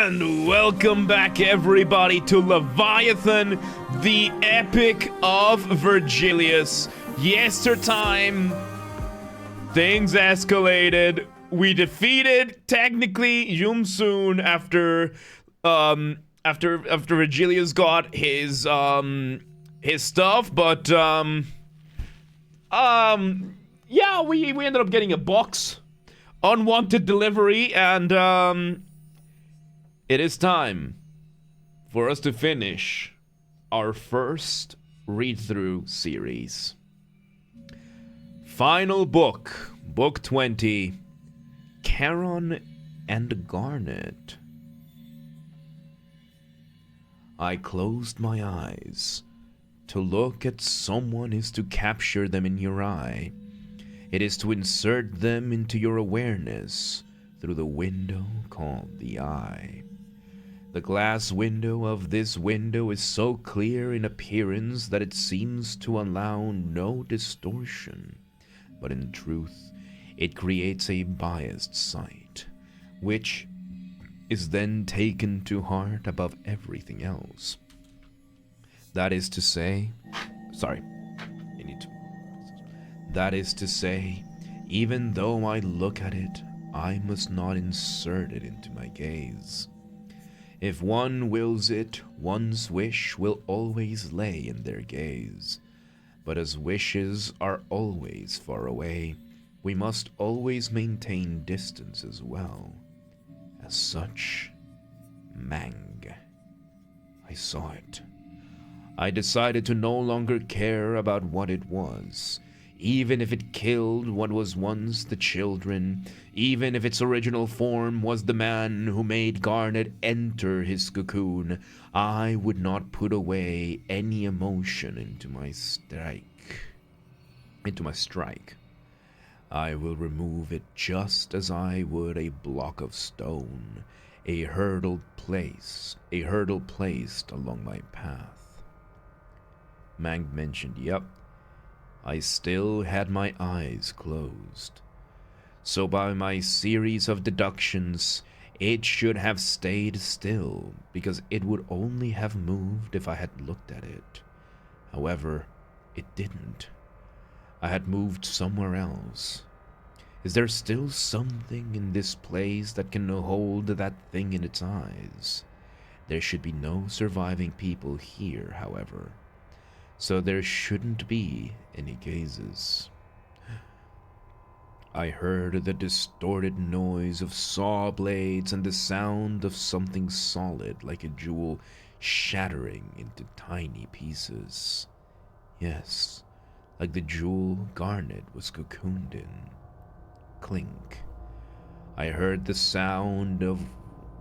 And welcome back, everybody, to Leviathan, the Epic of Virgilius. Yestertime, things escalated. We defeated, technically, Yumsun after Virgilius got his stuff, but yeah, we ended up getting a box, unwanted delivery, and it is time for us to finish our first read-through series. Final book, book 20, Charon and Garnet. I closed my eyes. To look at someone is to capture them in your eye. It is to insert them into your awareness through the window called the eye. The glass window of this window is so clear in appearance that it seems to allow no distortion, but in truth, it creates a biased sight, which is then taken to heart above everything else. That is to say, even though I look at it, I must not insert it into my gaze. If one wills it, one's wish will always lay in their gaze. But as wishes are always far away, we must always maintain distance as well. As such, Mang. I saw it. I decided to no longer care about what it was. Even if it killed what was once the children, even if its original form was the man who made Garnet enter his cocoon, I would not put away any emotion into my strike. I will remove it just as I would a block of stone, a hurdle placed along my path. Mang mentioned, yep. I still had my eyes closed. So by my series of deductions, it should have stayed still, because it would only have moved if I had looked at it. However, it didn't. I had moved somewhere else. Is there still something in this place that can hold that thing in its eyes? There should be no surviving people here, however. So there shouldn't be any gazes. I heard the distorted noise of saw blades and the sound of something solid like a jewel shattering into tiny pieces. Yes, like the jewel Garnet was cocooned in. Clink. I heard the sound of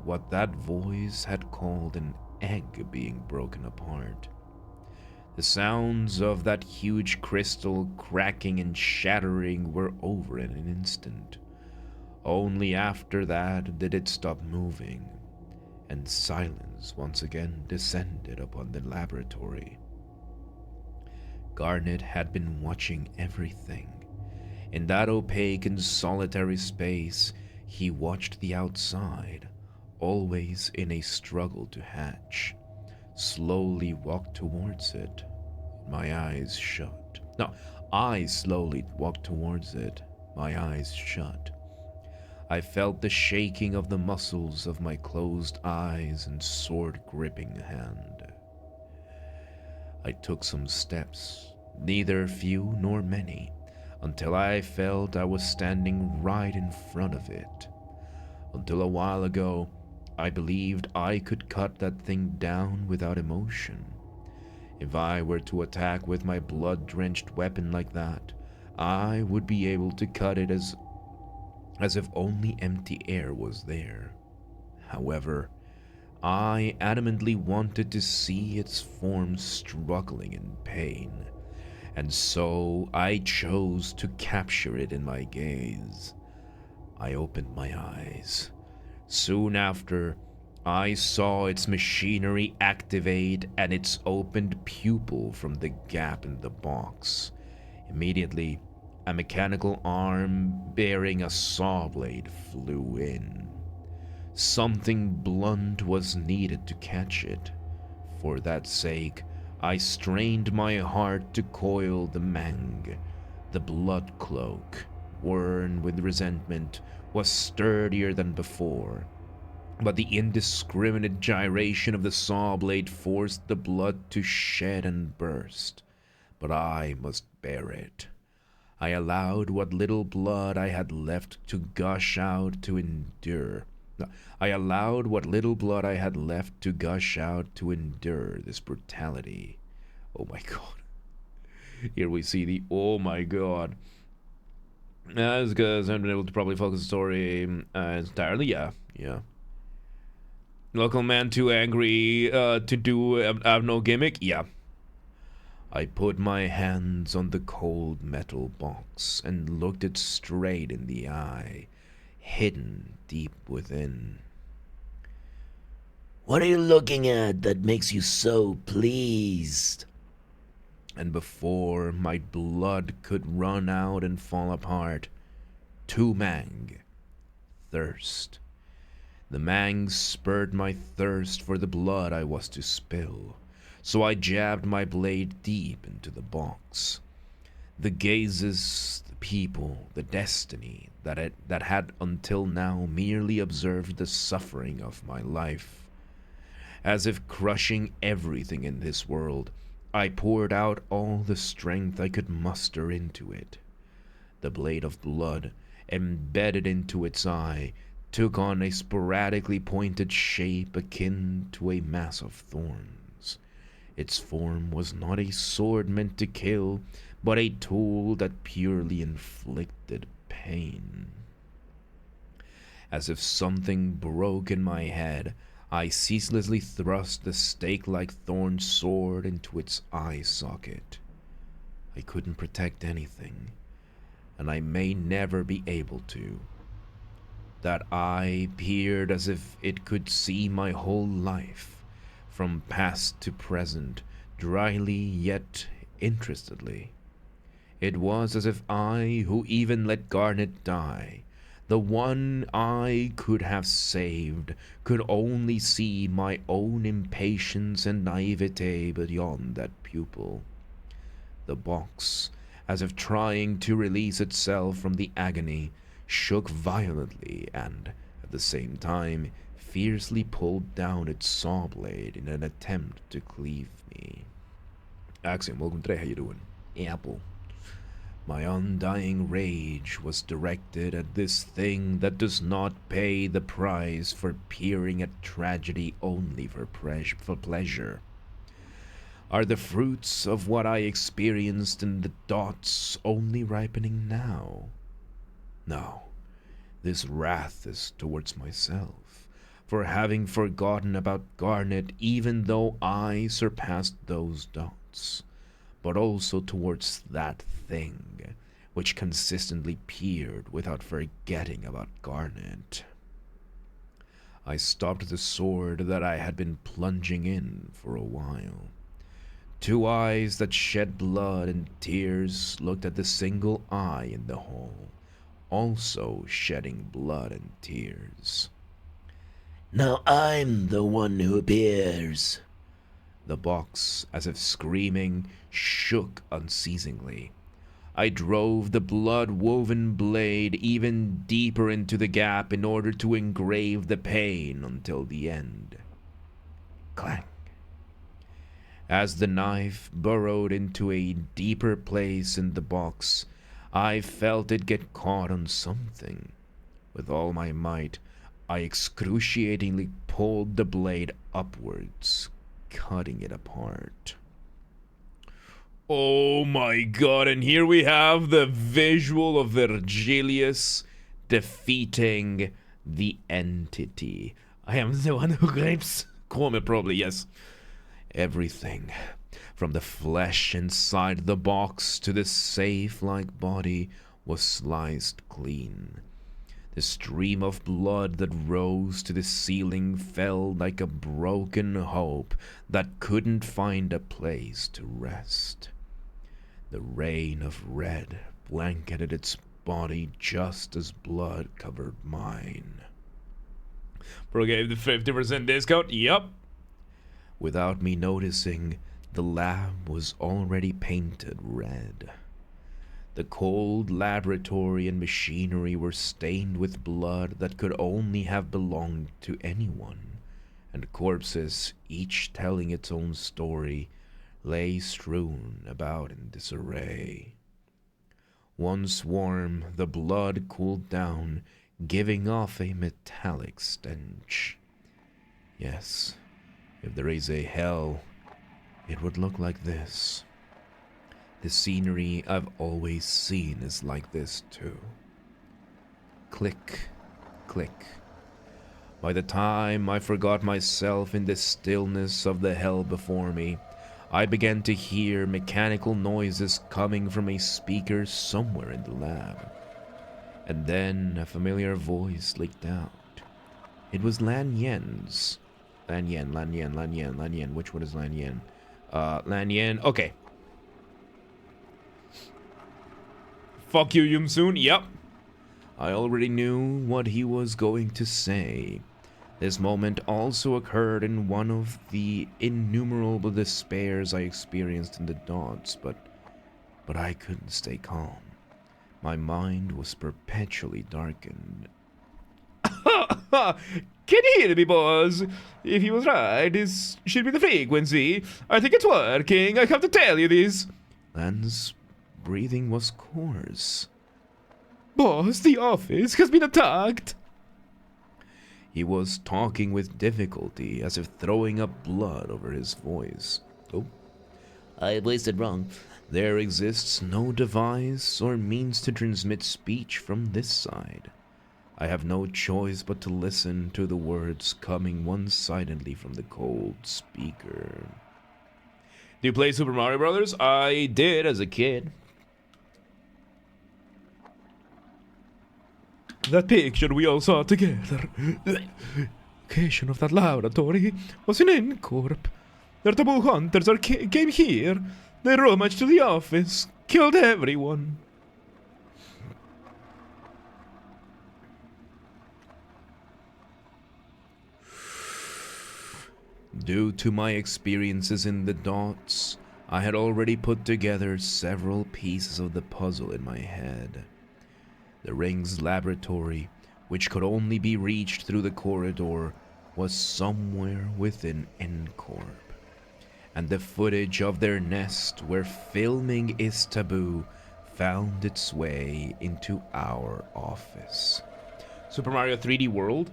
what that voice had called an egg being broken apart. The sounds of that huge crystal cracking and shattering were over in an instant. Only after that did it stop moving, and silence once again descended upon the laboratory. Garnet had been watching everything. In that opaque and solitary space, he watched the outside, always in a struggle to hatch. Slowly walked towards it. My eyes shut. No, I slowly walked towards it. My eyes shut. I felt the shaking of the muscles of my closed eyes and sword-gripping hand. I took some steps, neither few nor many, until I felt I was standing right in front of it. Until a while ago, I believed I could cut that thing down without emotion. If I were to attack with my blood-drenched weapon like that, I would be able to cut it as if only empty air was there. However, I adamantly wanted to see its form struggling in pain, and so I chose to capture it in my gaze. I opened my eyes. Soon after, I saw its machinery activate and its opened pupil from the gap in the box. Immediately, a mechanical arm bearing a saw blade flew in. Something blunt was needed to catch it. For that sake, I strained my heart to coil the mang. The blood cloak, worn with resentment, was sturdier than before, but the indiscriminate gyration of the saw blade forced the blood to shed and burst. But I must bear it. I allowed what little blood I had left to gush out to endure. I allowed what little blood I had left to gush out to endure this brutality. Oh my god. Here we see the oh my god. That's because I haven't been able to probably focus the story entirely. Yeah. Local man too angry to do have no gimmick. Yeah. I put my hands on the cold metal box and looked it straight in the eye, hidden deep within. What are you looking at that makes you so pleased? And before my blood could run out and fall apart, two mang. Thirst. The mang spurred my thirst for the blood I was to spill, so I jabbed my blade deep into the box. The gazes, the people, the destiny that had until now merely observed the suffering of my life. As if crushing everything in this world, I poured out all the strength I could muster into it. The blade of blood, embedded into its eye, took on a sporadically pointed shape akin to a mass of thorns. Its form was not a sword meant to kill, but a tool that purely inflicted pain. As if something broke in my head, I ceaselessly thrust the stake-like thorn sword into its eye socket. I couldn't protect anything, and I may never be able to. That eye peered as if it could see my whole life, from past to present, dryly yet interestedly. It was as if I, who even let Garnet die, the one I could have saved, could only see my own impatience and naivete beyond that pupil. The box, as if trying to release itself from the agony, shook violently and, at the same time, fiercely pulled down its saw blade in an attempt to cleave me. Axiom, welcome today. How you doing? Apple. My undying rage was directed at this thing that does not pay the price for peering at tragedy only for pleasure. Are the fruits of what I experienced in the dots only ripening now? No, this wrath is towards myself, for having forgotten about Garnet even though I surpassed those dots, but also towards that thing which consistently peered without forgetting about Garnet. I stopped the sword that I had been plunging in for a while. Two eyes that shed blood and tears looked at the single eye in the hole, also shedding blood and tears. Now I'm the one who peers. The box, as if screaming, shook unceasingly. I drove the blood-woven blade even deeper into the gap in order to engrave the pain until the end. Clang. As the knife burrowed into a deeper place in the box, I felt it get caught on something. With all my might, I excruciatingly pulled the blade upwards, cutting it apart. Oh my god, and here we have the visual of Virgilius defeating the entity. I am the one who grapes. Come, probably, yes. Everything, from the flesh inside the box to the safe-like body, was sliced clean. The stream of blood that rose to the ceiling fell like a broken hope that couldn't find a place to rest. The rain of red blanketed its body just as blood covered mine. Bro gave the 50% discount? Yup. Without me noticing, the lab was already painted red. The cold laboratory and machinery were stained with blood that could only have belonged to anyone, and corpses, each telling its own story, lay strewn about in disarray. Once warm, the blood cooled down, giving off a metallic stench. Yes, if there is a hell, it would look like this. The scenery I've always seen is like this too. Click, click. By the time I forgot myself in the stillness of the hell before me, I began to hear mechanical noises coming from a speaker somewhere in the lab. And then a familiar voice leaked out. It was Lan Yen's. Lan Yen. Which one is Lan Yen? Lan Yen. Okay. Fuck you, Yum-soon. Yep. I already knew what he was going to say. This moment also occurred in one of the innumerable despairs I experienced in the dots, but I couldn't stay calm. My mind was perpetually darkened. Can you hear me, boys? If he was right, this should be the frequency. I think it's working. I have to tell you this. Lan's breathing was coarse. Boss, the office has been attacked. He was talking with difficulty, as if throwing up blood over his voice. Oh, I voiced it wrong. There exists no device or means to transmit speech from this side. I have no choice but to listen to the words coming one-sidedly from the cold speaker. Do you play Super Mario Brothers? I did as a kid. That picture we all saw together. Location of that laboratory was in N-Corp. Their taboo hunters came here. They rummaged to the office, killed everyone. Due to my experiences in the dots, I had already put together several pieces of the puzzle in my head. The ring's laboratory, which could only be reached through the corridor, was somewhere within N-Corp. And the footage of their nest, where filming is taboo, found its way into our office. Super Mario 3D World?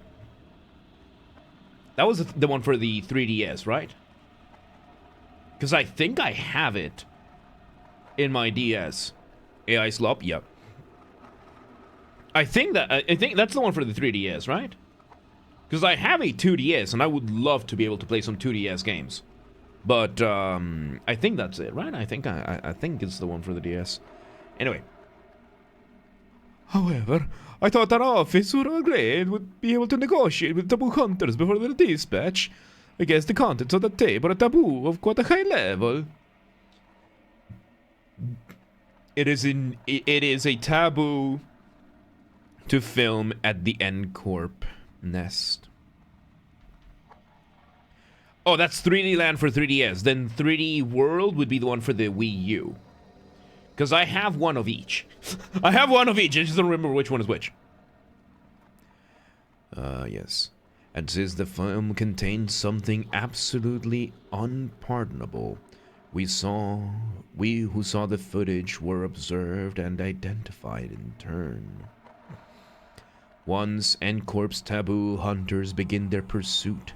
That was the one for the 3DS, right? Because I think I have it in my DS. AI Slop, yep. I think that's the one for the 3DS, right? Because I have a 2DS, and I would love to be able to play some 2DS games. But I think that's it, right? I think it's the one for the DS. Anyway. However, I thought our office would be able to negotiate with taboo hunters before their dispatch. I guess the contents of the tape are a taboo of quite a high level. It is a taboo to film at the N-Corp nest. Oh, that's 3D Land for 3DS. Then 3D World would be the one for the Wii U. Because I have one of each. I have one of each. I just don't remember which one is which. Yes. And since the film contained something absolutely unpardonable, we who saw the footage were observed and identified in turn. Once N-Corp's taboo hunters begin their pursuit,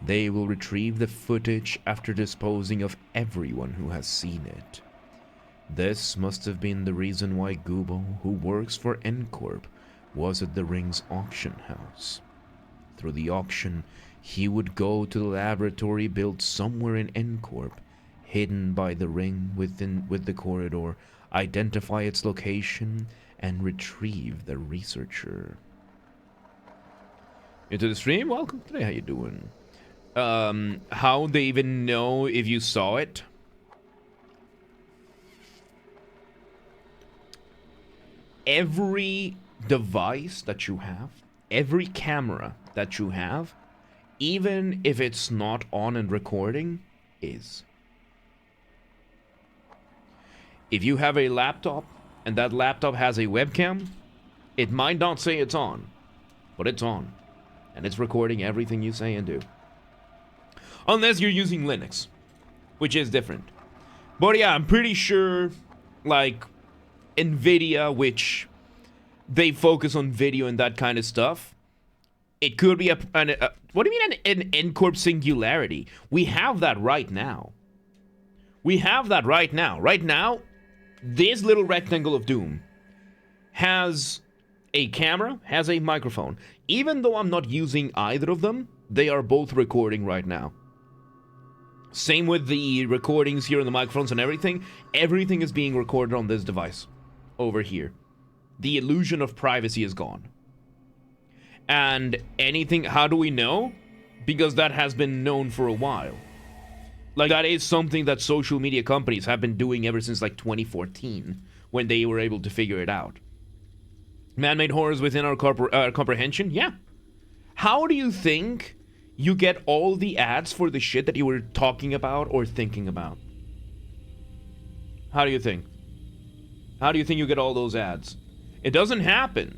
they will retrieve the footage after disposing of everyone who has seen it. This must have been the reason why Goobo, who works for N-Corp, was at the ring's auction house. Through the auction, he would go to the laboratory built somewhere in N-Corp, hidden by the ring with the corridor, identify its location, and retrieve the researcher. Into the stream? Welcome today, how you doing? How they even know if you saw it? Every device that you have, every camera that you have, even if it's not on and recording, is. If you have a laptop and that laptop has a webcam, it might not say it's on, but it's on. And it's recording everything you say and do. Unless you're using Linux, which is different. But yeah, I'm pretty sure, like, NVIDIA, which they focus on video and that kind of stuff, it could be what do you mean an N-Corp singularity? We have that right now. We have that right now. Right now, this little rectangle of doom has a camera, has a microphone. Even though I'm not using either of them, they are both recording right now. Same with the recordings here and the microphones and everything. Everything is being recorded on this device over here. The illusion of privacy is gone. And anything, how do we know? Because that has been known for a while. Like, that is something that social media companies have been doing ever since, like, 2014, when they were able to figure it out. Man-made horrors within our comprehension? Yeah. How do you think you get all the ads for the shit that you were talking about or thinking about? How do you think? How do you think you get all those ads? It doesn't happen.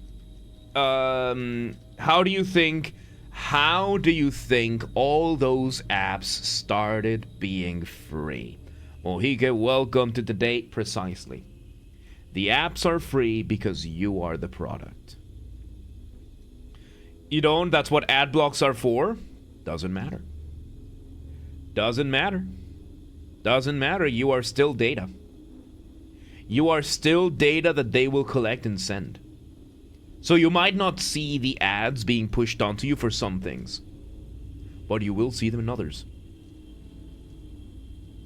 How do you think all those apps started being free? Well, welcome to the date precisely. The apps are free because you are the product. You don't? That's what ad blocks are for? Doesn't matter. Doesn't matter. Doesn't matter. You are still data. You are still data that they will collect and send. So you might not see the ads being pushed onto you for some things, but you will see them in others.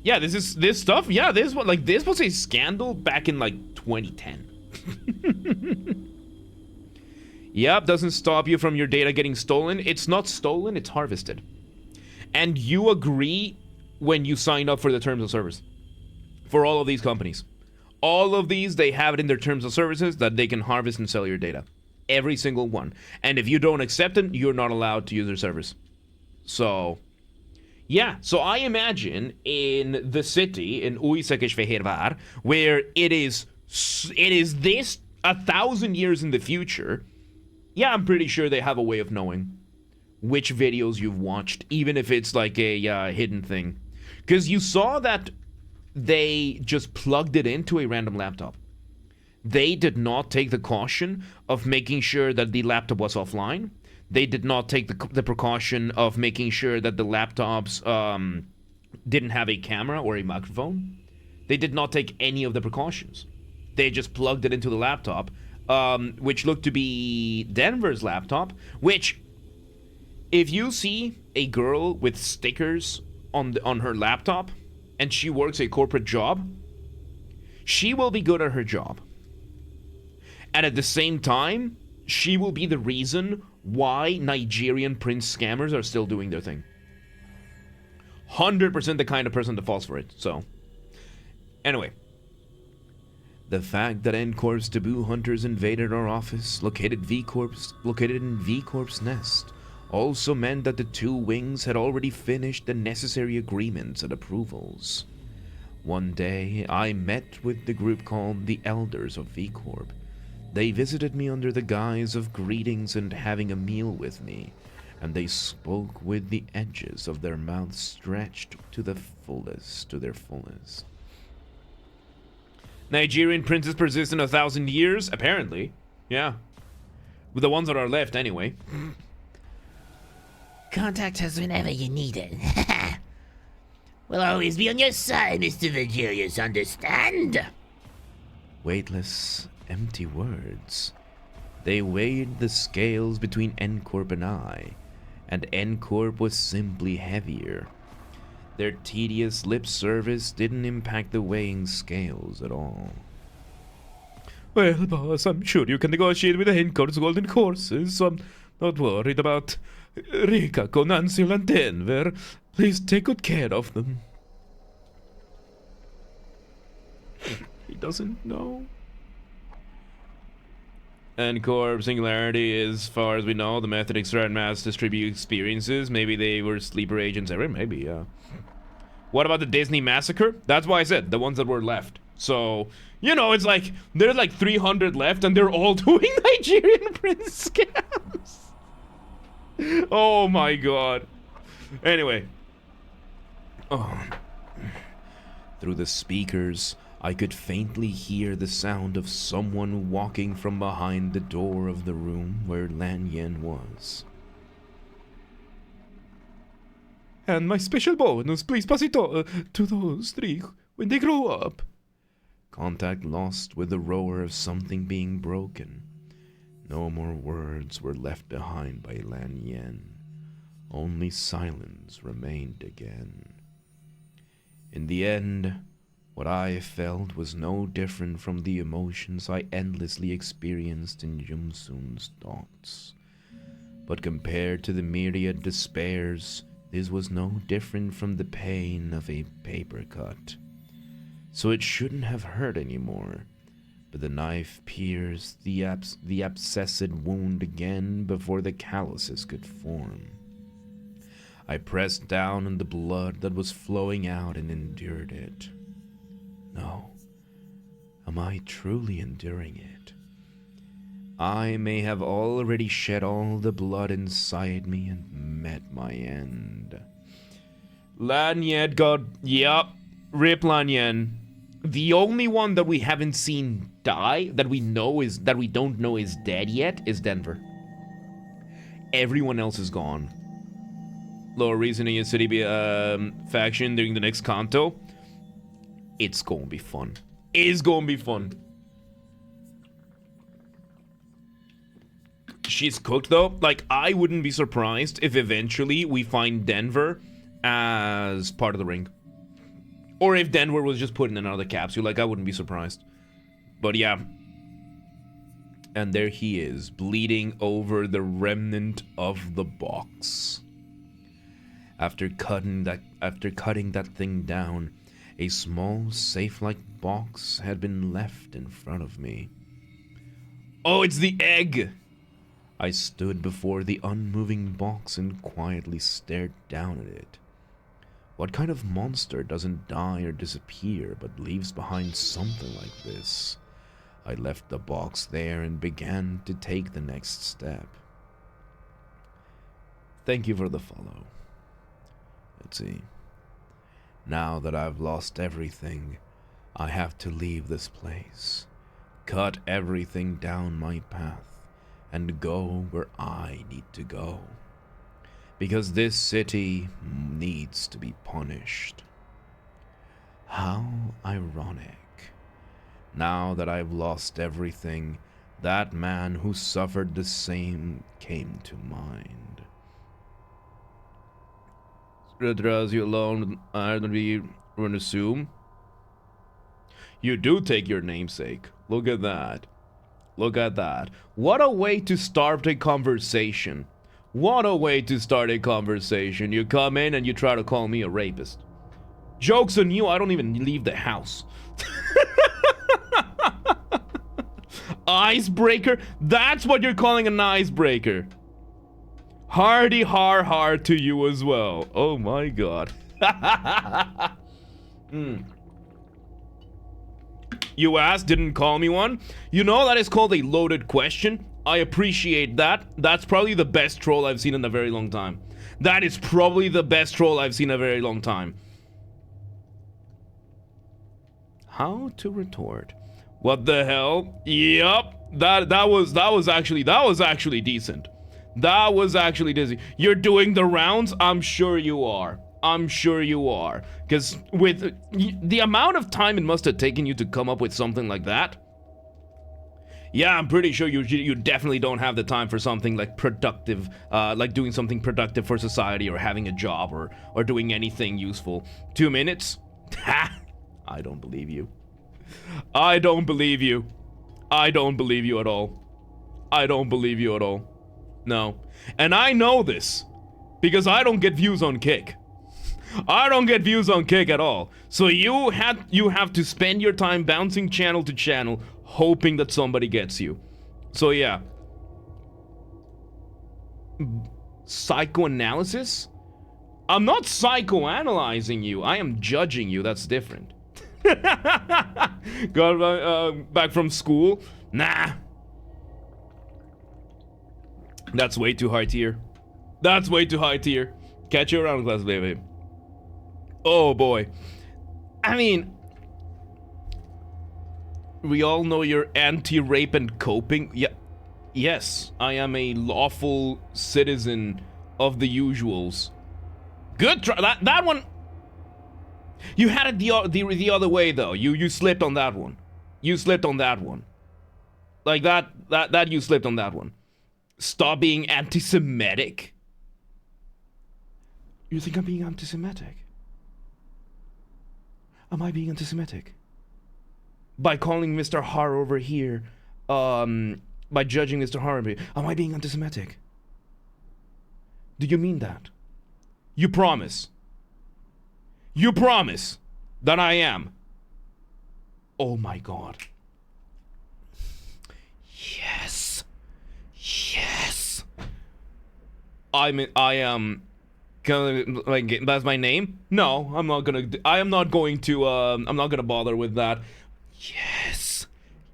Yeah, this stuff. Yeah, this was a scandal back in like 2010. Yep, doesn't stop you from your data getting stolen. It's not stolen, it's harvested. And you agree when you sign up for the terms of service. For all of these companies. All of these, they have it in their terms of services that they can harvest and sell your data. Every single one. And if you don't accept it, you're not allowed to use their service. So, yeah. So I imagine in the city, in Uisekeshvehervar, where it is this 1,000 years in the future, yeah, I'm pretty sure they have a way of knowing which videos you've watched, even if it's like a hidden thing. Because you saw that they just plugged it into a random laptop. They did not take the caution of making sure that the laptop was offline. They did not take the precaution of making sure that the laptops didn't have a camera or a microphone. They did not take any of the precautions. They just plugged it into the laptop, which looked to be Denver's laptop, which, if you see a girl with stickers on her laptop and she works a corporate job, she will be good at her job. And at the same time, she will be the reason why Nigerian prince scammers are still doing their thing. 100% the kind of person that falls for it. So, anyway. The fact that N-Corp's taboo hunters invaded our office, located in V-Corp's nest, also meant that the two wings had already finished the necessary agreements and approvals. One day, I met with the group called the Elders of V-Corp. They visited me under the guise of greetings and having a meal with me, and they spoke with the edges of their mouths stretched to their fullest. Nigerian princes persist in 1,000 years? Apparently. Yeah. With the ones that are left, anyway. Contact us whenever you need it. We'll always be on your side, Mr. Virgilius, understand? Weightless, empty words. They weighed the scales between N-Corp and I, and N-Corp was simply heavier. Their tedious lip service didn't impact the weighing scales at all. Well, boss, I'm sure you can negotiate with the N-Corp's golden horses, so I'm not worried about Rika, Conancio, and Denver. Please take good care of them. He doesn't know. And Corp Singularity, as far as we know, the method extract mass distribute experiences. Maybe they were sleeper agents everywhere. Maybe, yeah. What about the Disney Massacre? That's why I said the ones that were left. So, you know, it's like there's like 300 left and they're all doing Nigerian prince scams. Oh my god. Anyway. Oh. Through the speakers, I could faintly hear the sound of someone walking from behind the door of the room where Lan Yen was. And my special bonus, please pass it on to those three when they grow up. Contact lost with the roar of something being broken. No more words were left behind by Lan Yen. Only silence remained again. In the end, what I felt was no different from the emotions I endlessly experienced in Jumsun's thoughts. But compared to the myriad despairs, this was no different from the pain of a paper cut. So it shouldn't have hurt anymore, but the knife pierced the abscessed wound again before the calluses could form. I pressed down on the blood that was flowing out and endured it. No, am I truly enduring it? I may have already shed all the blood inside me and met my end. Lan Yen got, yep, rip Lan Yen. The only one that we haven't seen die, that we don't know is dead yet, is Denver. Everyone else is gone. Lower Reasoning and City faction during the next Kanto. It's gonna be fun. It's gonna be fun. She's cooked though. Like, I wouldn't be surprised if eventually we find Denver as part of the ring. Or if Denver was just put in another capsule, like, I wouldn't be surprised. But yeah. And there he is, bleeding over the remnant of the box. After cutting that thing down, a small safe-like box had been left in front of me. Oh, it's the egg! I stood before the unmoving box and quietly stared down at it. What kind of monster doesn't die or disappear but leaves behind something like this? I left the box there and began to take the next step. Thank you for the follow. Let's see. Now that I've lost everything, I have to leave this place, cut everything down my path, and go where I need to go. Because this city needs to be punished. How ironic. Now that I've lost everything, that man who suffered the same came to mind. Draws you alone, I don't be run assume. You do take your namesake. Look at that. Look at that. What a way to start a conversation. What a way to start a conversation. You come in and you try to call me a rapist. Joke's on you, I don't even leave the house. Icebreaker? That's what you're calling an icebreaker. Hardy har to you as well. Oh my god. You asked, didn't call me one? You know that is called a loaded question. I appreciate that. That's probably the best troll I've seen in a very long time. That is probably the best troll I've seen in a very long time. How to retort? What the hell? Yup. That was actually decent. That was actually dizzy. You're doing the rounds? I'm sure you are. I'm sure you are. Because with the amount of time it must have taken you to come up with something like that. Yeah, I'm pretty sure you definitely don't have the time for something like productive, like doing something productive for society or having a job or doing anything useful. 2 minutes? Ha! I don't believe you. I don't believe you. I don't believe you at all. I don't believe you at all. No. And I know this because I don't get views on Kick. I don't get views on Kick at all. So you have to spend your time bouncing channel to channel hoping that somebody gets you. So yeah. Psychoanalysis? I'm not psychoanalyzing you. I am judging you. That's different. Got back from school? Nah. That's way too high tier. That's way too high tier. Catch you around, class, baby. Oh boy. I mean, we all know you're anti-rape and coping. Yeah. Yes, I am a lawful citizen of the usuals. Good try. That one. You had it the other way though. You slipped on that one. You slipped on that one. Like that you slipped on that one. Stop being anti-Semitic. You think I'm being anti-Semitic? Am I being anti-Semitic? By calling Mr. Har over here, by judging Mr. Harvey, am I being anti-Semitic? Do you mean that? You promise. You promise that I am. Oh my god. Yes. Yes. I am gonna, like, that's my name? No, I'm not gonna bother with that. Yes.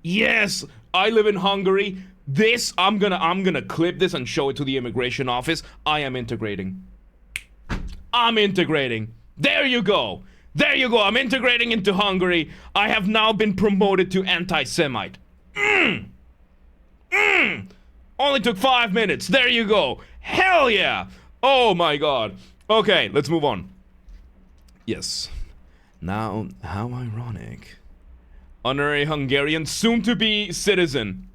Yes. I live in Hungary. This, I'm gonna clip this and show it to the immigration office. I am integrating. I'm integrating. There you go. There you go. I'm integrating into Hungary. I have now been promoted to anti-Semite. Only took 5 minutes. There you go. Hell yeah. Oh my god. Okay, let's move on. Yes. Now, how ironic. Honorary Hungarian, soon to be citizen.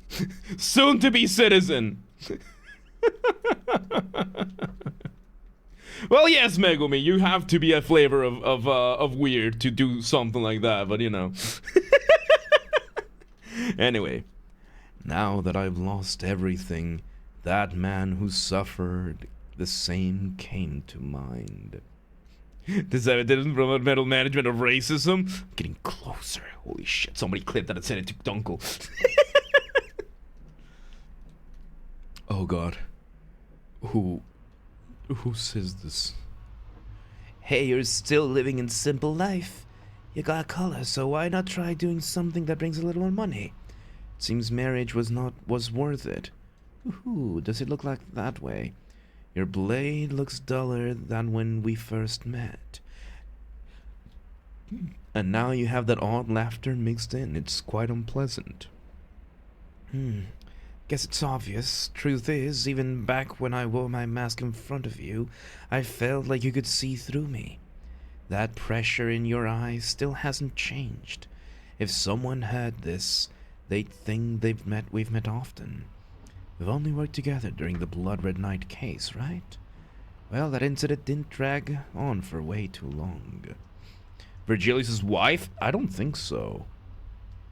Soon to be citizen. Well, yes, Megumi, you have to be a flavor of weird to do something like that, but you know. Anyway, now that I've lost everything, that man who suffered the same came to mind. This evidence from environmental management of racism? Getting closer. Holy shit, somebody clipped that and sent it to Dunkel. Oh god. Who says this? Hey, you're still living in simple life. You got a color, so why not try doing something that brings a little more money? It seems marriage was worth it. Ooh, does it look like that way? Your blade looks duller than when we first met. And now you have that odd laughter mixed in. It's quite unpleasant. Guess it's obvious. Truth is, even back when I wore my mask in front of you, I felt like you could see through me. That pressure in your eyes still hasn't changed. If someone heard this, they'd think we've met often. We've only worked together during the Blood Red Knight case, right? Well, that incident didn't drag on for way too long. Virgilius' wife? I don't think so.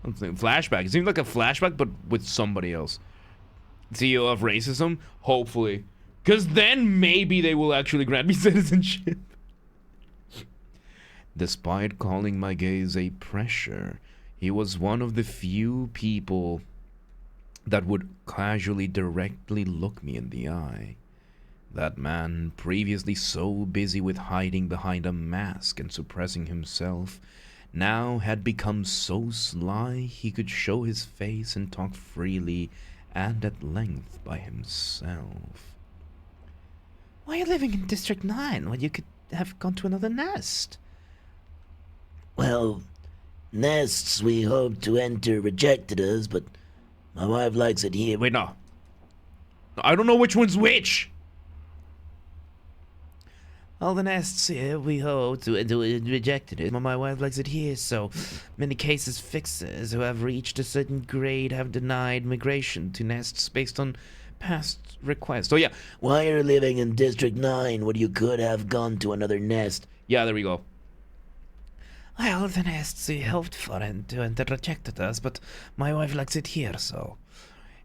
I don't think flashback. It seems like a flashback, but with somebody else. CEO of racism? Hopefully. Because then maybe they will actually grant me citizenship. Despite calling my gaze a pressure, he was one of the few people that would casually directly look me in the eye. That man, previously so busy with hiding behind a mask and suppressing himself, now had become so sly he could show his face and talk freely and at length by himself. Why are you living in District 9 when you could have gone to another nest? Well, nests we hoped to enter rejected us, but my wife likes it here. Wait, no. I don't know which one's which. All the nests here we hope to enter rejected it, but my wife likes it here, so many cases fixers who have reached a certain grade have denied migration to nests based on past requests. Oh yeah. Why are you living in District 9 when you could have gone to another nest? Yeah, there we go. Well, the nests we hoped for and rejected us, but my wife likes it here, so.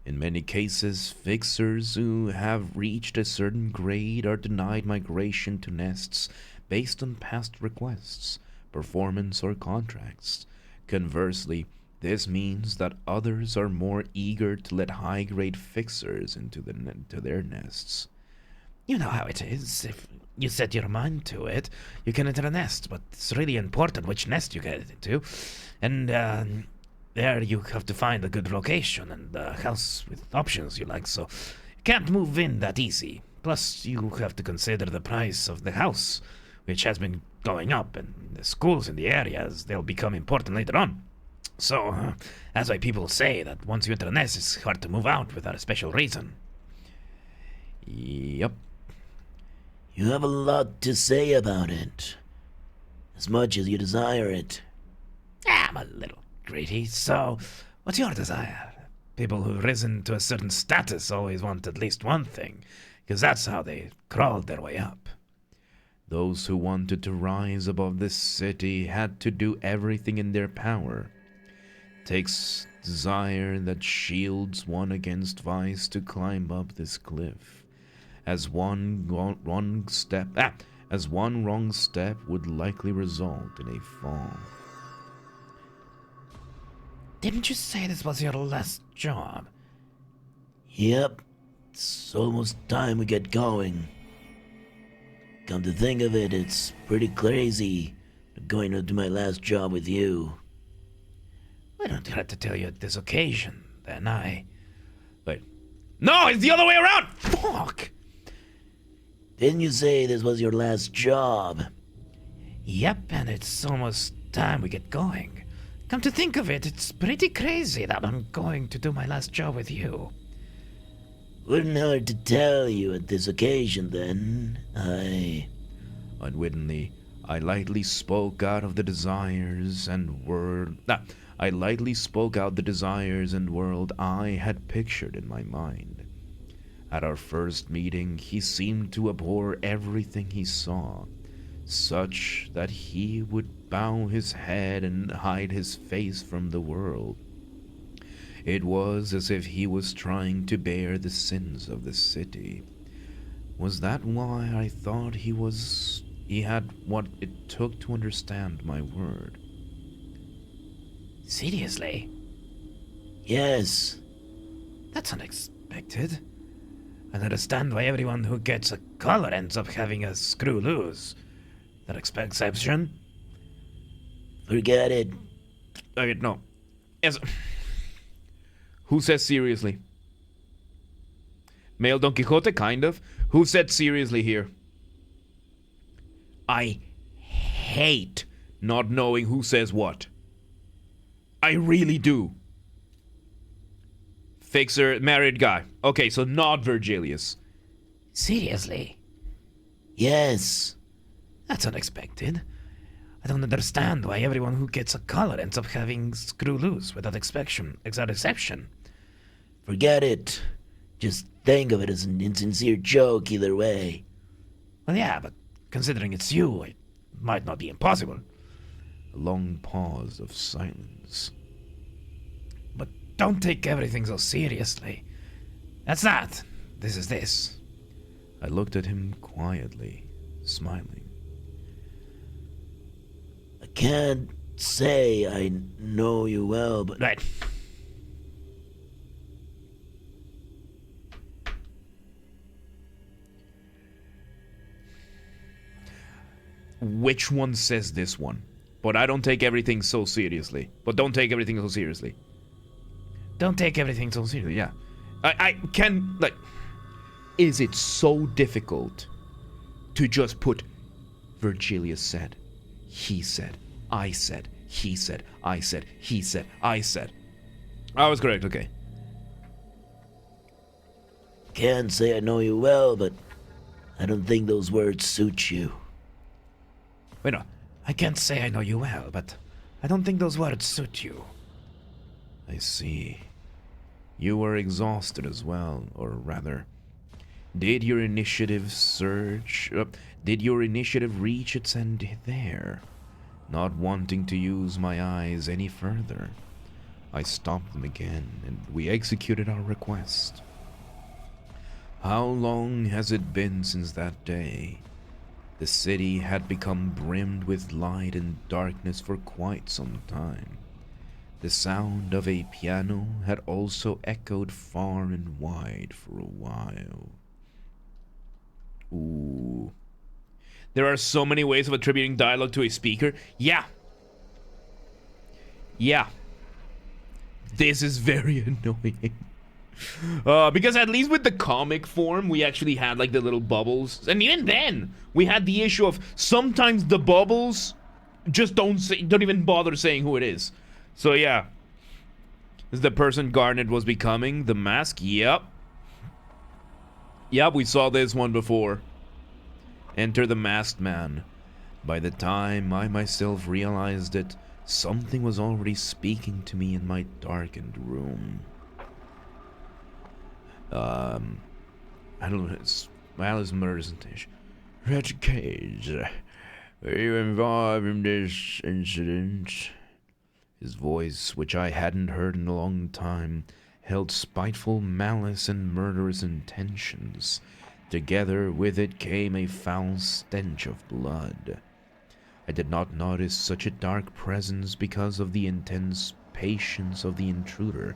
In many cases, fixers who have reached a certain grade are denied migration to nests based on past requests, performance, or contracts. Conversely, This means that others are more eager to let high-grade fixers into their nests. You know how it is. If you set your mind to it, you can enter a nest, but it's really important which nest you get into. And there you have to find a good location and a house with options you like, so you can't move in that easy. Plus, you have to consider the price of the house, which has been going up, and the schools in the areas, they'll become important later on. So, that's why people say that once you enter a nest, it's hard to move out without a special reason. Yep. You have a lot to say about it, as much as you desire it. I'm a little greedy, so what's your desire? People who've risen to a certain status always want at least one thing, because that's how they crawled their way up. Those who wanted to rise above this city had to do everything in their power. Takes desire that shields one against vice to climb up this cliff. As one wrong step would likely result in a fall. Didn't you say this was your last job? Yep, it's almost time we get going. Come to think of it, it's pretty crazy going to do my last job with you. I don't have to tell you at this occasion, then Wait. No, it's the other way around! Fuck! Didn't you say this was your last job? Yep, and it's almost time we get going. Come to think of it, it's pretty crazy that I'm going to do my last job with you. Wouldn't hard to tell you at this occasion, then. Unwittingly, I lightly spoke out the desires and world I had pictured in my mind. At our first meeting, he seemed to abhor everything he saw, such that he would bow his head and hide his face from the world. It was as if he was trying to bear the sins of the city. Was that why I thought he had what it took to understand my word? Seriously? Yes. That's unexpected. I understand why everyone who gets a collar ends up having a screw loose. That exception? Forget it. No. Yes. Who says seriously? Male Don Quixote, kind of. Who said seriously here? I hate not knowing who says what. I really do. Fixer, married guy. Okay, so not Virgilius. Seriously? Yes. That's unexpected. I don't understand why everyone who gets a collar ends up having screw loose without exception. Forget it. Just think of it as an insincere joke either way. Well, yeah, but considering it's you, it might not be impossible. A long pause of silence. But don't take everything so seriously. That's that. This is this. I looked at him quietly, smiling. I can't say I know you well, but... Right. Which one says this one? But I don't take everything so seriously. But don't take everything so seriously. Don't take everything so seriously. Yeah. I can, like... Is it so difficult to just put Virgilius said, he said, I said, he said, I said, he said, I said. I was correct, okay. Can't say I know you well, but I don't think those words suit you. Wait, no. I can't say I know you well, but I don't think those words suit you. I see. You were exhausted as well, or rather, did your initiative reach its end there? Not wanting to use my eyes any further, I stopped them again, and we executed our request. How long has it been since that day? The city had become brimmed with light and darkness for quite some time. The sound of a piano had also echoed far and wide for a while. Ooh. There are so many ways of attributing dialogue to a speaker. Yeah. Yeah. This is very annoying. Because at least with the comic form, we actually had like the little bubbles. And even then, we had the issue of sometimes the bubbles just don't even bother saying who it is. So yeah. Is the person Garnet was becoming the mask? Yep. Yep, we saw this one before. Enter the masked man. By the time I myself realized it, something was already speaking to me in my darkened room. Alice Mercentage. Red Cage, were you involved in this incident? His voice, which I hadn't heard in a long time, held spiteful malice and murderous intentions. Together with it came a foul stench of blood. I did not notice such a dark presence because of the intense patience of the intruder,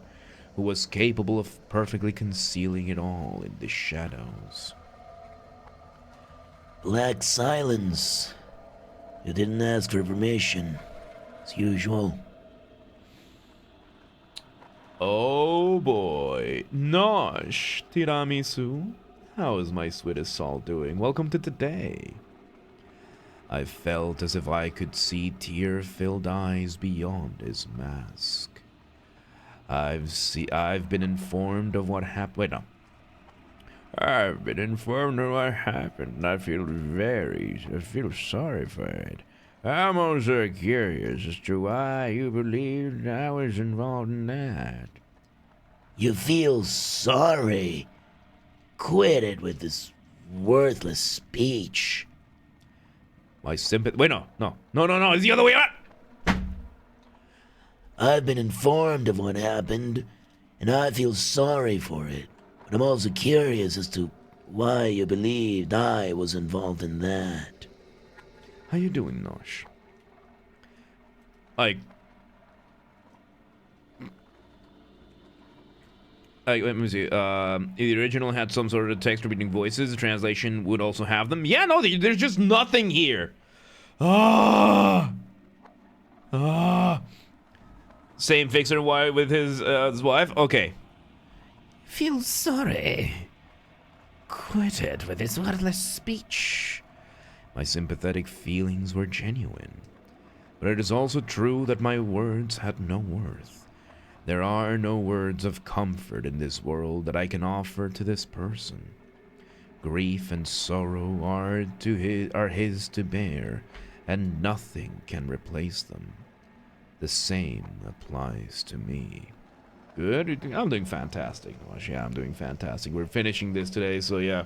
who was capable of perfectly concealing it all in the shadows. Black silence. You didn't ask for information, as usual. Oh boy. Nosh, tiramisu. How is my sweetest soul doing? Welcome to today. I felt as if I could see tear-filled eyes beyond his mask. I've been informed of what happened. Wait, no. I've been informed of what happened. I feel sorry for it. I'm also curious as to why you believed I was involved in that. You feel sorry? Quit it with this worthless speech. My sympathy. Wait, no. It's the other way around. I've been informed of what happened, and I feel sorry for it. But I'm also curious as to why you believed I was involved in that. How you doing, Nosh? Let me see. If the original had some sort of text repeating voices, the translation would also have them. Yeah, no, there's just nothing here. Same fixer with his wife? Okay. Feel sorry. Quit it with this worthless speech. My sympathetic feelings were genuine. But it is also true that my words had no worth. There are no words of comfort in this world that I can offer to this person. Grief and sorrow are his to bear, and nothing can replace them. The same applies to me. Good? I'm doing fantastic. Yeah, I'm doing fantastic. We're finishing this today, so yeah.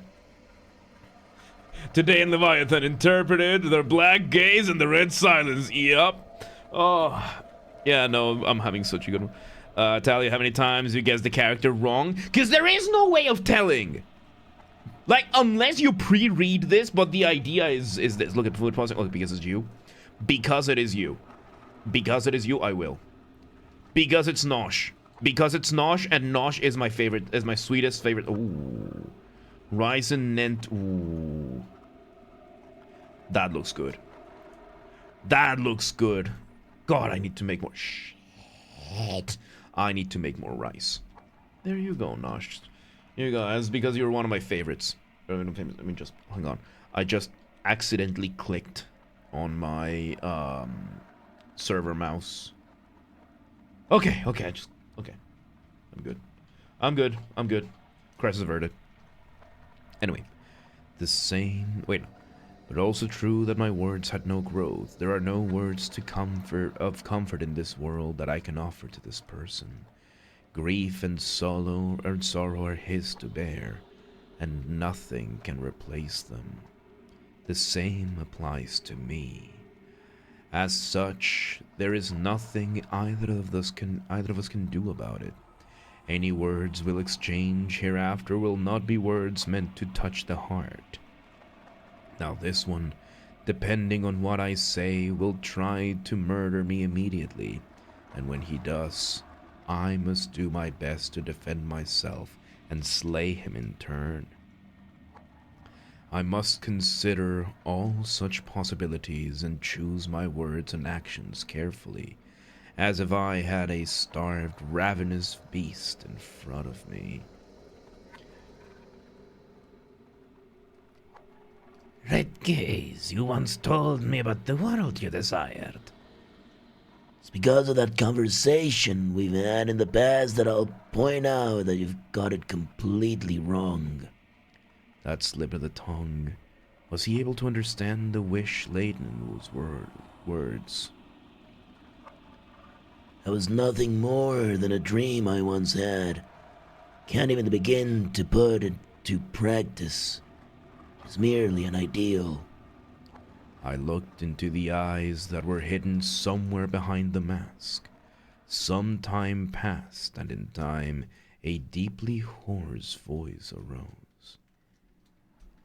Today in Leviathan interpreted the black gaze and the red silence. Yep. Oh. Yeah, no, I'm having such a good one. Talia, how many times you guessed the character wrong? Because there is no way of telling. Like, unless you pre-read this, but the idea is this. Look at fluid processing. Oh, because it's you. Because it is you. Because it is you, I will. Because it's Nosh. Because it's Nosh, and Nosh is my favorite, is my sweetest favorite. Ooh. Ryzen Nent. Ooh. That looks good. That looks good. God, I need to make more. Shit. I need to make more rice. There you go, Nosh. Here you go. That's because you're one of my favorites. I mean, just hang on. I just accidentally clicked on my server mouse. Okay. Okay. I'm good. Crisis averted. Anyway, the same. Wait. But also true that my words had no growth. There are no words of comfort in this world that I can offer to this person. Grief and sorrow are his to bear, and nothing can replace them. The same applies to me. As such, there is nothing either of us can do about it. Any words we'll exchange hereafter will not be words meant to touch the heart. Now this one, depending on what I say, will try to murder me immediately, and when he does, I must do my best to defend myself and slay him in turn. I must consider all such possibilities and choose my words and actions carefully, as if I had a starved, ravenous beast in front of me. Red Gaze, you once told me about the world you desired. It's because of that conversation we've had in the past that I'll point out that you've got it completely wrong. That slip of the tongue. Was he able to understand the wish laden in those words? That was nothing more than a dream I once had. Can't even begin to put it to practice. It's merely an ideal. I looked into the eyes that were hidden somewhere behind the mask. Some time passed, and in time, a deeply hoarse voice arose.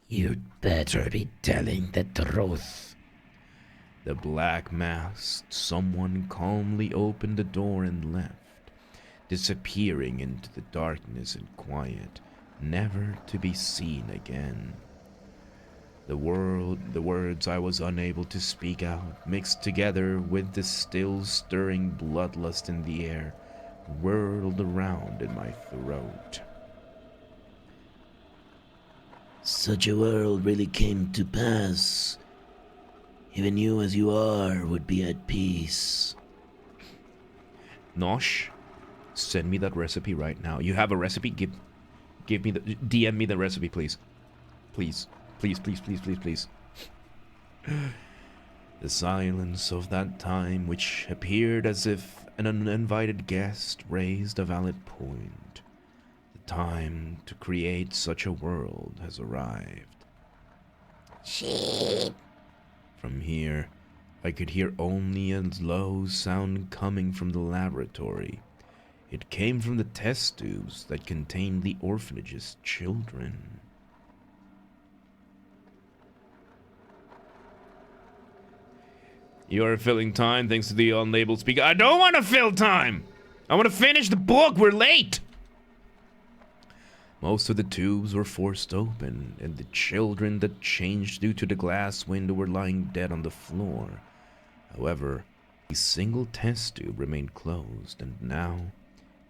You'd better be telling the truth. The black masked someone calmly opened the door and left, disappearing into the darkness and quiet, never to be seen again. The words I was unable to speak out, mixed together with the still stirring bloodlust in the air, whirled around in my throat. Such a world really came to pass. Even you as you are would be at peace. Nosh, send me that recipe right now. You have a recipe? Give me the DM me the recipe, please. Please. Please. The silence of that time, which appeared as if an uninvited guest raised a valid point. The time to create such a world has arrived. Sheep. From here, I could hear only a low sound coming from the laboratory. It came from the test tubes that contained the orphanage's children. You are filling time thanks to the unlabeled speaker. I don't want to fill time! I want to finish the book! We're late! Most of the tubes were forced open, and the children that changed due to the glass window were lying dead on the floor. However, a single test tube remained closed, and now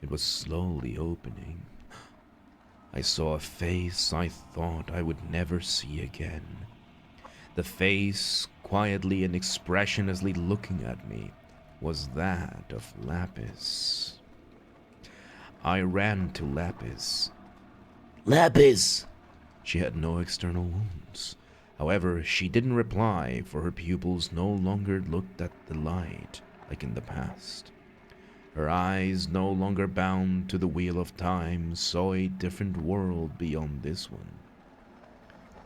it was slowly opening. I saw a face I thought I would never see again. The face, quietly and expressionlessly looking at me, was that of Lapis. I ran to Lapis. Lapis! She had no external wounds. However, she didn't reply, for her pupils no longer looked at the light like in the past. Her eyes, no longer bound to the wheel of time, saw a different world beyond this one.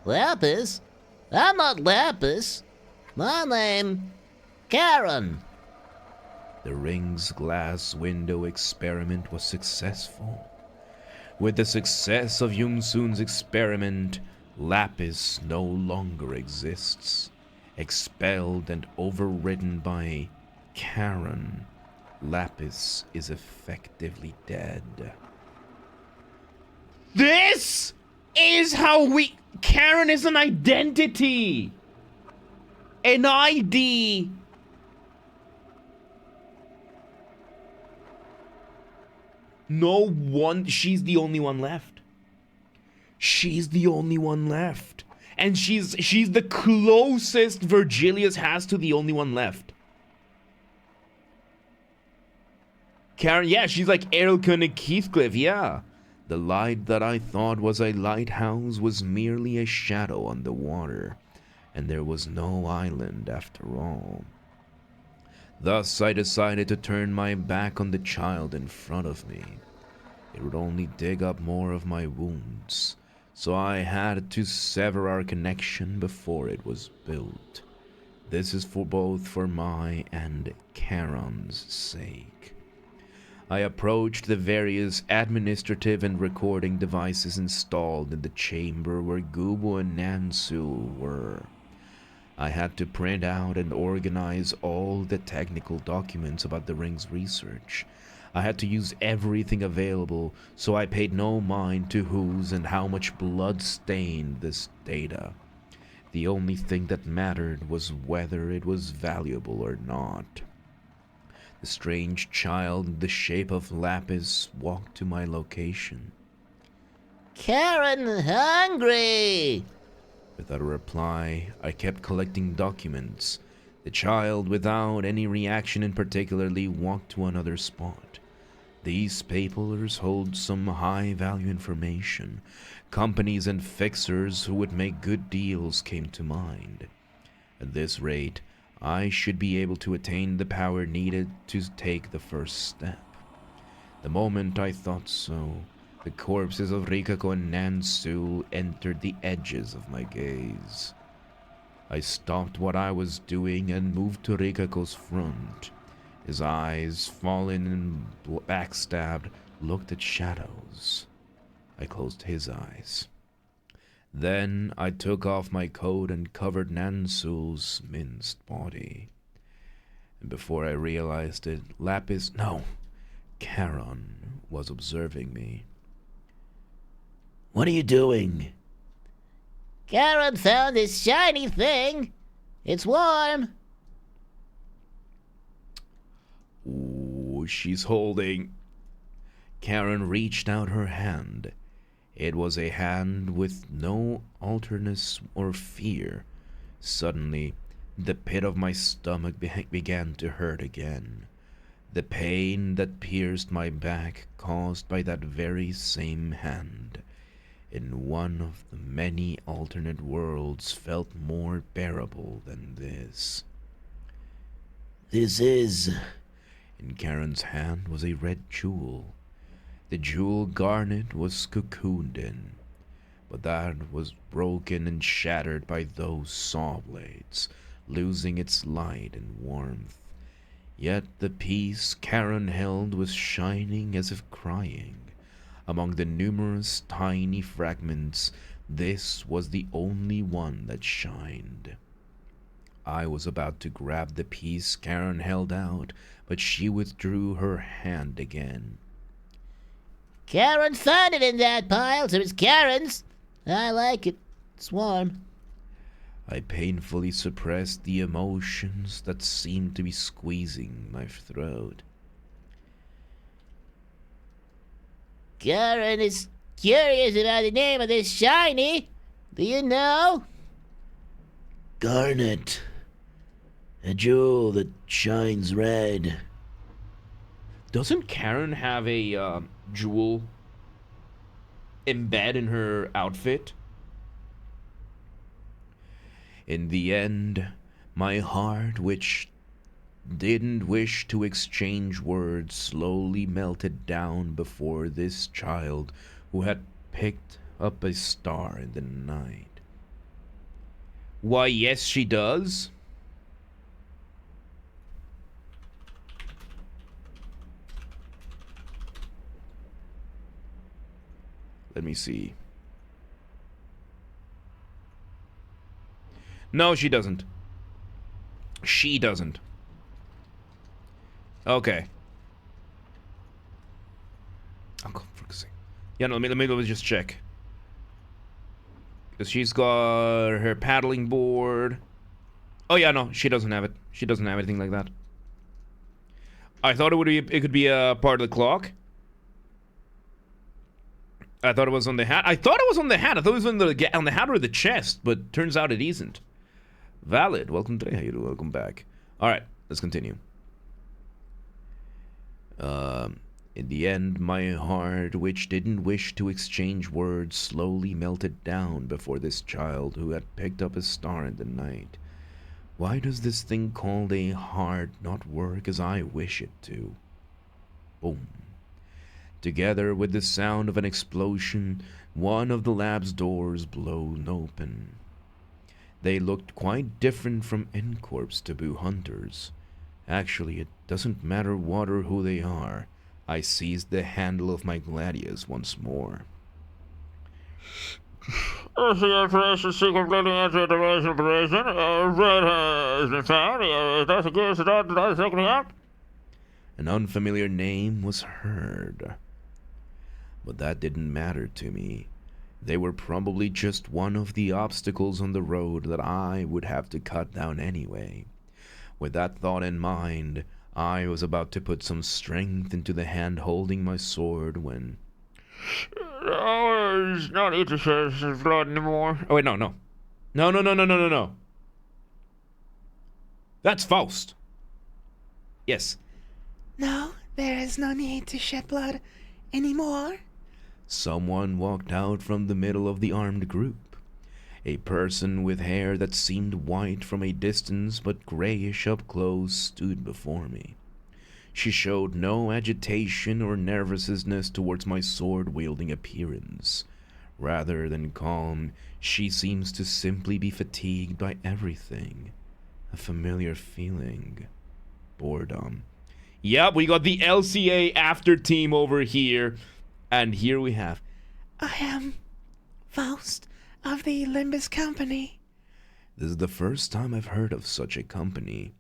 Lapis? I'm not Lapis. My name, Karen. The ring's glass window experiment was successful. With the success of Yum-Soon's experiment, Lapis no longer exists. Expelled and overridden by Karen, Lapis is effectively dead. This is how we... Karen is an identity! An ID! No one... She's the only one left. She's the only one left. And she's the closest Virgilius has to the only one left. Karen, yeah, she's like Erlkin and Heathcliff, yeah. The light that I thought was a lighthouse was merely a shadow on the water, and there was no island after all. Thus I decided to turn my back on the child in front of me. It would only dig up more of my wounds, so I had to sever our connection before it was built. This is for my and Karen's sake. I approached the various administrative and recording devices installed in the chamber where Gubo and Nansu were. I had to print out and organize all the technical documents about the ring's research. I had to use everything available, so I paid no mind to whose and how much blood stained this data. The only thing that mattered was whether it was valuable or not. The strange child in the shape of Lapis walked to my location. Karen, hungry! Without a reply, I kept collecting documents. The child, without any reaction in particularly, walked to another spot. These papers hold some high-value information. Companies and fixers who would make good deals came to mind. At this rate, I should be able to attain the power needed to take the first step. The moment I thought so, the corpses of Rikako and Nansu entered the edges of my gaze. I stopped what I was doing and moved to Rikako's front. His eyes, fallen and backstabbed, looked at shadows. I closed his eyes. Then I took off my coat and covered Nansu's minced body. And before I realized it, Charon was observing me. What are you doing? Karen found this shiny thing. It's warm. Ooh, she's holding. Karen reached out her hand. It was a hand with no alterness or fear. Suddenly, the pit of my stomach began to hurt again. The pain that pierced my back caused by that very same hand, in one of the many alternate worlds, felt more bearable than this. This is... In Karen's hand was a red jewel. The jewel garnet was cocooned in, but that was broken and shattered by those saw blades, losing its light and warmth. Yet the piece Karen held was shining as if crying. Among the numerous tiny fragments, this was the only one that shined. I was about to grab the piece Karen held out, but she withdrew her hand again. Karen found it in that pile, so it's Karen's. I like it. It's warm. I painfully suppressed the emotions that seemed to be squeezing my throat. Karen is curious about the name of this shiny. Do you know? garnet. A jewel that shines red. Doesn't Karen have a jewel embed in her outfit? In the end, my heart, which didn't wish to exchange words, slowly melted down before this child who had picked up a star in the night. Why, yes, she does. Let me see. No, she doesn't. She doesn't. Okay. Oh, God, for fuck's sake. Yeah, no, let me just check. Because she's got her paddling board. Oh, yeah, no, she doesn't have it. She doesn't have anything like that. I thought it could be a part of the clock. I thought it was on the hat. I thought it was on the hat. I thought it was on the hat or the chest, but turns out it isn't. Valid. Welcome to... Hey, welcome back. Alright, let's continue. In the end, my heart, which didn't wish to exchange words, slowly melted down before this child who had picked up a star in the night. Why does this thing called a heart not work as I wish it to? Boom. Together with the sound of an explosion, one of the lab's doors blown open. They looked quite different from N-Corp's taboo hunters. Actually, it doesn't matter what or who they are. I seized the handle of my gladius once more. The information secretly entered the race operation. Red has been found. That's a good start to the second half. An unfamiliar name was heard. But that didn't matter to me. They were probably just one of the obstacles on the road that I would have to cut down anyway. With that thought in mind, I was about to put some strength into the hand holding my sword when... Oh, it's not interested in blood anymore. Oh, wait, no. No. That's Faust. Yes. No, there is no need to shed blood anymore. Someone walked out from the middle of the armed group. A person with hair that seemed white from a distance but grayish up close stood before me. She showed no agitation or nervousness towards my sword-wielding appearance. Rather than calm, she seems to simply be fatigued by everything. A familiar feeling. Boredom. Yep, we got the LCA after team over here. And here we have... I am Faust of the Limbus Company. This is the first time I've heard of such a company.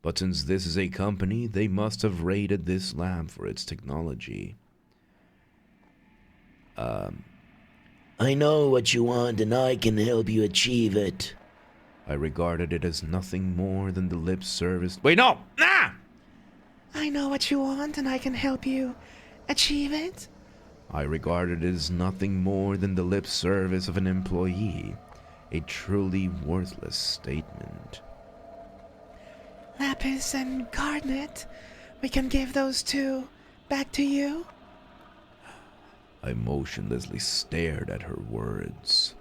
But since this is a company, they must have raided this lab for its technology. I know what you want and I can help you achieve it. I regarded it as nothing more than the lip service... Wait, no! Ah! I know what you want and I can help you achieve it. I regarded it as nothing more than the lip service of an employee. A truly worthless statement. Lapis and Garnet, we can give those two back to you. I motionlessly stared at her words.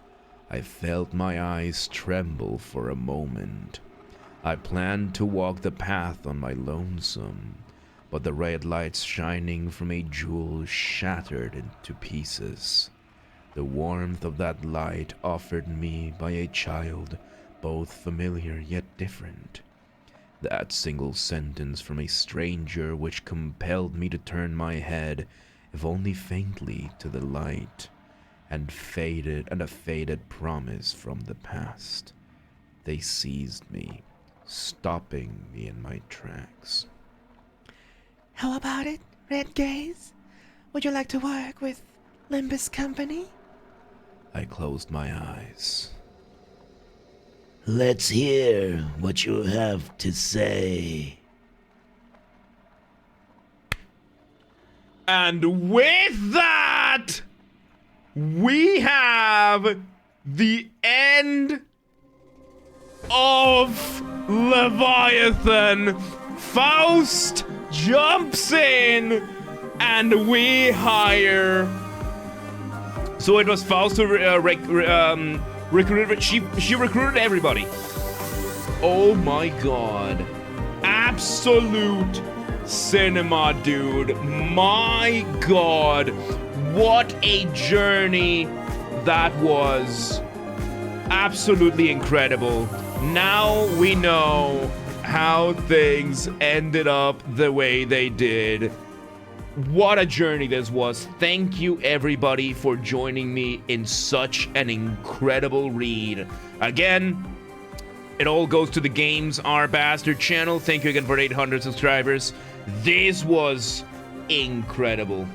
I felt my eyes tremble for a moment. I planned to walk the path on my lonesome, but the red lights shining from a jewel shattered into pieces. The warmth of that light offered me by a child, both familiar yet different. That single sentence from a stranger which compelled me to turn my head, if only faintly, to the light, and a faded promise from the past. They seized me, stopping me in my tracks. How about it, Red Gaze? Would you like to work with Limbus Company? I closed my eyes. Let's hear what you have to say. And with that, we have the end of Leviathan. Faust jumps in and we hire. So it was Faust who recruited. She recruited everybody. Oh my god. Absolute cinema, dude. My god. What a journey that was. Absolutely incredible. Now we know how things ended up the way they did. What a journey this was. Thank you everybody for joining me in such an incredible read. Again, it all goes to the Games Are Bastard channel. Thank you again for 800 subscribers. This was incredible.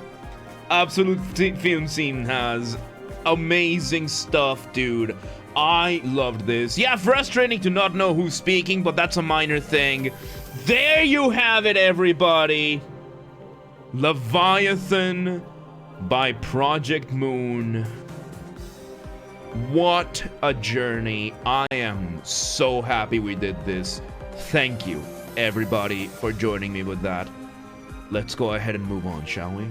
Absolute Film Scene has amazing stuff, dude. I loved this. Yeah, frustrating to not know who's speaking, but that's a minor thing. There you have it, everybody. Leviathan by Project Moon. What a journey. I am so happy we did this. Thank you, everybody, for joining me with that. Let's go ahead and move on, shall we?